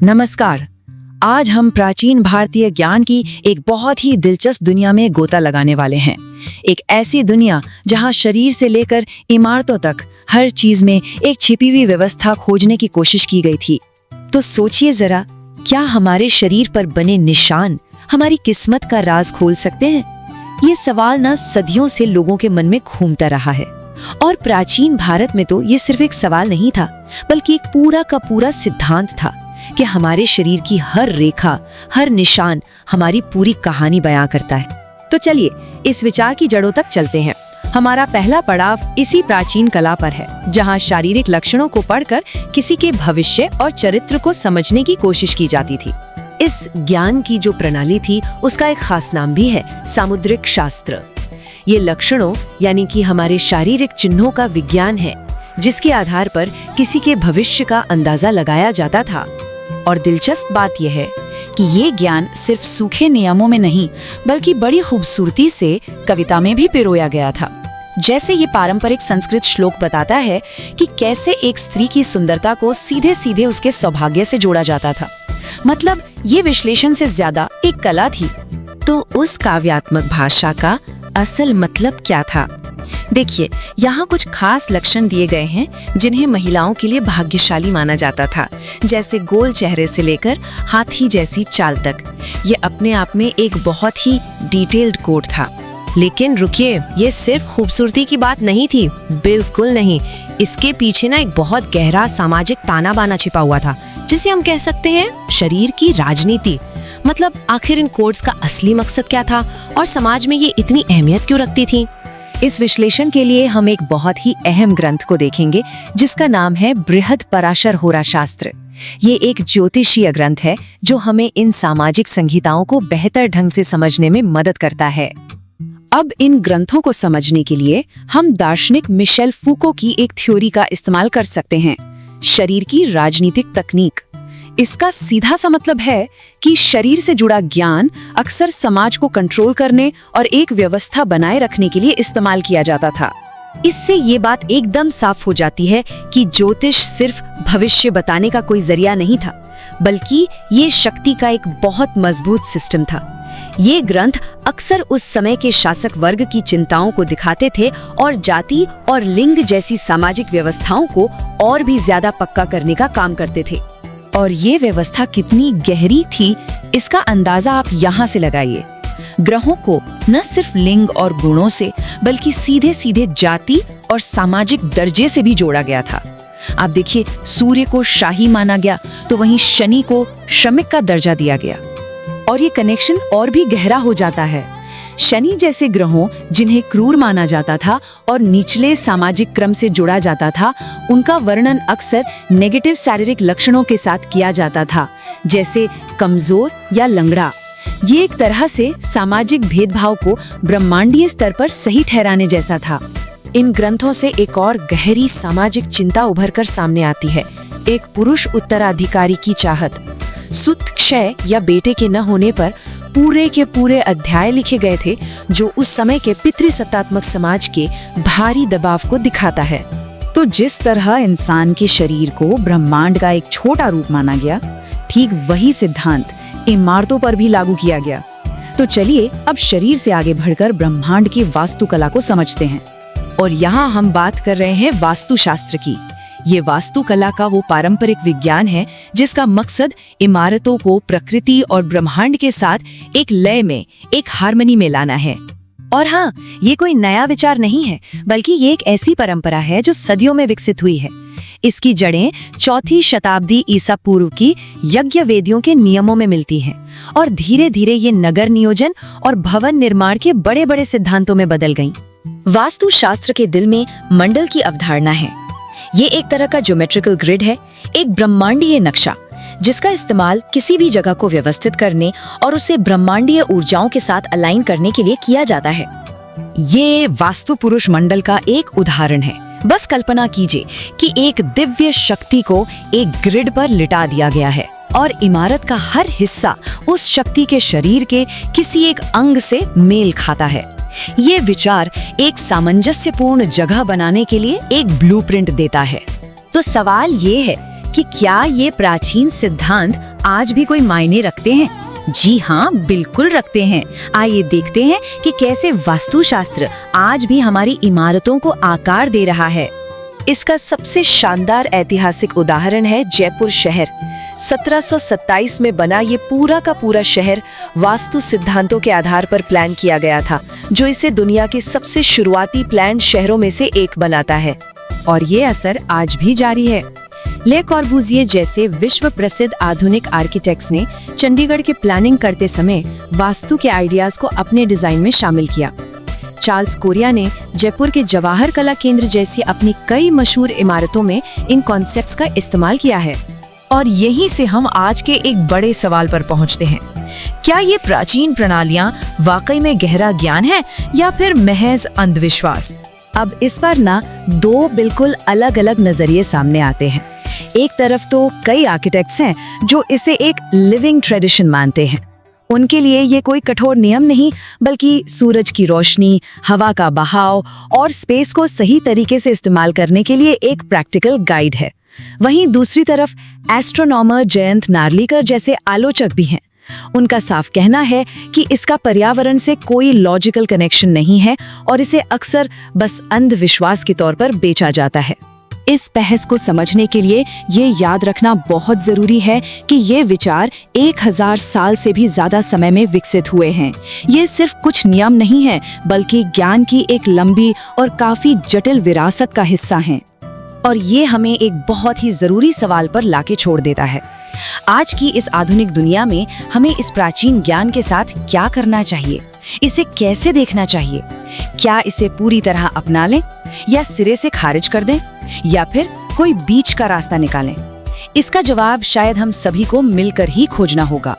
नमस्कार। आज हम प्राचीन भारतीय ज्ञान की एक बहुत ही दिलचस्प दुनिया में गोता लगाने वाले हैं। एक ऐसी दुनिया जहां शरीर से लेकर इमारतों तक हर चीज में एक छिपी हुई व्यवस्था खोजने की कोशिश की गई थी। तो सोचिए जरा, क्या हमारे शरीर पर बने निशान हमारी किस्मत का राज खोल सकते हैं? ये सवाल ना सदियों से लोगों के मन में घूमता रहा है। और प्राचीन भारत में तो ये सिर्फ एक सवाल नहीं था, बल्कि एक पूरा का पूरा सिद्धांत था कि हमारे शरीर की हर रेखा, हर निशान हमारी पूरी कहानी बयां करता है। तो चलिए इस विचार की जड़ों तक चलते हैं। हमारा पहला पड़ाव इसी प्राचीन कला पर है, जहां शारीरिक लक्षणों को पढ़कर किसी के भविष्य और चरित्र को समझने की कोशिश की जाती थी। इस ज्ञान की जो प्रणाली थी उसका एक खास नाम भी है, सामुद्रिक शास्त्र। ये लक्षणों यानी कि हमारे शारीरिक चिन्हों का विज्ञान है, जिसके आधार पर किसी के भविष्य का अंदाजा लगाया जाता था। और दिलचस्प बात यह है कि ये ज्ञान सिर्फ सूखे नियमों में नहीं, बल्कि बड़ी खूबसूरती से कविता में भी पिरोया गया था। जैसे ये पारंपरिक संस्कृत श्लोक बताता है कि कैसे एक स्त्री की सुंदरता को सीधे सीधे उसके सौभाग्य से जोड़ा जाता था। मतलब ये विश्लेषण से ज्यादा एक कला थी। तो उस काव्यात्मक भाषा का असल मतलब क्या था? देखिए, यहाँ कुछ खास लक्षण दिए गए हैं जिन्हें महिलाओं के लिए भाग्यशाली माना जाता था, जैसे गोल चेहरे से लेकर हाथी जैसी चाल तक। ये अपने आप में एक बहुत ही डिटेल्ड कोड था। लेकिन रुकिए, ये सिर्फ खूबसूरती की बात नहीं थी, बिल्कुल नहीं। इसके पीछे ना एक बहुत गहरा सामाजिक ताना बाना छिपा हुआ था, जिसे हम कह सकते हैं शरीर की राजनीति। मतलब आखिर इन कोड्स का असली मकसद क्या था और समाज में ये इतनी अहमियत क्यों रखती थी? इस विश्लेषण के लिए हम एक बहुत ही अहम ग्रंथ को देखेंगे, जिसका नाम है बृहद पराशर होरा शास्त्र। ये एक ज्योतिषीय ग्रंथ है जो हमें इन सामाजिक संहिताओं को बेहतर ढंग से समझने में मदद करता है। अब इन ग्रंथों को समझने के लिए हम दार्शनिक मिशेल फूको की एक थ्योरी का इस्तेमाल कर सकते हैं, शरीर की राजनीतिक तकनीक। इसका सीधा सा मतलब है कि शरीर से जुड़ा ज्ञान अक्सर समाज को कंट्रोल करने और एक व्यवस्था बनाए रखने के लिए इस्तेमाल किया जाता था। इससे ये बात एकदम साफ हो जाती है कि ज्योतिष सिर्फ भविष्य बताने का कोई जरिया नहीं था, बल्कि ये शक्ति का एक बहुत मजबूत सिस्टम था। ये ग्रंथ अक्सर उस समय के शासक वर्ग की चिंताओं को दिखाते थे और जाति और लिंग जैसी सामाजिक व्यवस्थाओं को और भी ज्यादा पक्का करने का काम करते थे। और ये व्यवस्था कितनी गहरी थी, इसका अंदाजा आप यहाँ से लगाइए। ग्रहों को न सिर्फ लिंग और गुणों से, बल्कि सीधे सीधे जाति और सामाजिक दर्जे से भी जोड़ा गया था। आप देखिए, सूर्य को शाही माना गया, तो वहीं शनि को श्रमिक का दर्जा दिया गया। और ये कनेक्शन और भी गहरा हो जाता है। शनि जैसे ग्रहों जिन्हें क्रूर माना जाता था और निचले सामाजिक क्रम से जुड़ा जाता था, उनका वर्णन अक्सर नेगेटिव शारीरिक लक्षणों के साथ किया जाता था, जैसे कमजोर या लंगड़ा। ये एक तरह से सामाजिक भेदभाव को ब्रह्मांडीय स्तर पर सही ठहराने जैसा था। इन ग्रंथों से एक और गहरी सामाजिक चिंता उभर कर सामने आती है, एक पुरुष उत्तराधिकारी की चाहत। सुत क्षय या बेटे के न होने पर पूरे के पूरे अध्याय लिखे गए थे, जो उस समय के पितृसत्तात्मक समाज के भारी दबाव को दिखाता है। तो जिस तरह इंसान के शरीर को ब्रह्मांड का एक छोटा रूप माना गया, ठीक वही सिद्धांत इमारतों पर भी लागू किया गया। तो चलिए अब शरीर से आगे बढ़कर ब्रह्मांड की वास्तुकला को समझते हैं। और यहाँ हम बात कर रहे हैं वास्तुशास्त्र की। ये वास्तुकला का वो पारंपरिक विज्ञान है जिसका मकसद इमारतों को प्रकृति और ब्रह्मांड के साथ एक लय में, एक हार्मनी में लाना है। और हाँ, ये कोई नया विचार नहीं है, बल्कि ये एक ऐसी परंपरा है जो सदियों में विकसित हुई है। इसकी जड़ें 4वीं शताब्दी ईसा पूर्व की यज्ञ वेदियों के नियमों में मिलती हैं और धीरे धीरे ये नगर नियोजन और भवन निर्माण के बड़े बड़े सिद्धांतों में बदल गईं। वास्तुशास्त्र के दिल में मंडल की अवधारणा है। ये एक तरह का ज्योमेट्रिकल ग्रिड है, एक ब्रह्मांडीय नक्शा, जिसका इस्तेमाल किसी भी जगह को व्यवस्थित करने और उसे ब्रह्मांडीय ऊर्जाओं के साथ अलाइन करने के लिए किया जाता है। ये वास्तु पुरुष मंडल का एक उदाहरण है। बस कल्पना कीजिए कि एक दिव्य शक्ति को एक ग्रिड पर लिटा दिया गया है और इमारत का हर हिस्सा उस शक्ति के शरीर के किसी एक अंग से मेल खाता है। ये विचार एक सामंजस्यपूर्ण जगह बनाने के लिए एक ब्लूप्रिंट देता है। तो सवाल ये है कि क्या ये प्राचीन सिद्धांत आज भी कोई मायने रखते हैं। जी हाँ, बिल्कुल रखते हैं। आइए देखते हैं कि कैसे वास्तुशास्त्र आज भी हमारी इमारतों को आकार दे रहा है। इसका सबसे शानदार ऐतिहासिक उदाहरण है जयपुर शहर। 1727 में बना ये पूरा का पूरा शहर वास्तु सिद्धांतों के आधार पर प्लान किया गया था, जो इसे दुनिया के सबसे शुरुआती प्लान्ड शहरों में से एक बनाता है। और ये असर आज भी जारी है। ले कॉर्बुजिए जैसे विश्व प्रसिद्ध आधुनिक आर्किटेक्ट्स ने चंडीगढ़ के प्लानिंग करते समय वास्तु के आइडियाज को अपने डिजाइन में शामिल किया। चार्ल्स कोरिया ने जयपुर के जवाहर कला केंद्र जैसी अपनी कई मशहूर इमारतों में इन कॉन्सेप्ट्स का इस्तेमाल किया है। और यहीं से हम आज के एक बड़े सवाल पर पहुंचते हैं। क्या ये प्राचीन प्रणालियां वाकई में गहरा ज्ञान है या फिर महज अंधविश्वास? अब इस पर ना दो बिल्कुल अलग अलग नजरिए सामने आते हैं। एक तरफ तो कई आर्किटेक्ट्स हैं जो इसे एक लिविंग ट्रेडिशन मानते हैं। उनके लिए ये कोई कठोर नियम नहीं, बल्कि सूरज की रोशनी, हवा का बहाव और स्पेस को सही तरीके से इस्तेमाल करने के लिए एक प्रैक्टिकल गाइड है। वहीं दूसरी तरफ एस्ट्रोनॉमर जयंत नार्लिकर जैसे आलोचक भी हैं। उनका साफ कहना है कि इसका पर्यावरण से कोई लॉजिकल कनेक्शन नहीं है और इसे अक्सर बस अंधविश्वास के तौर पर बेचा जाता है। इस बहस को समझने के लिए ये याद रखना बहुत जरूरी है कि ये विचार 1000 साल से भी ज्यादा समय में विकसित हुए हैं। ये सिर्फ कुछ नियम नहीं है, बल्कि ज्ञान की एक लंबी और काफी जटिल विरासत का हिस्सा हैं। और ये हमें एक बहुत ही जरूरी सवाल पर लाके छोड़ देता है। आज की इस आधुनिक दुनिया में हमें इस प्राचीन ज्ञान के साथ क्या करना चाहिए? इसे कैसे देखना चाहिए? क्या इसे पूरी तरह अपना लें या सिरे से खारिज कर दें, या फिर कोई बीच का रास्ता निकालें? इसका जवाब शायद हम सभी को मिलकर ही खोजना होगा।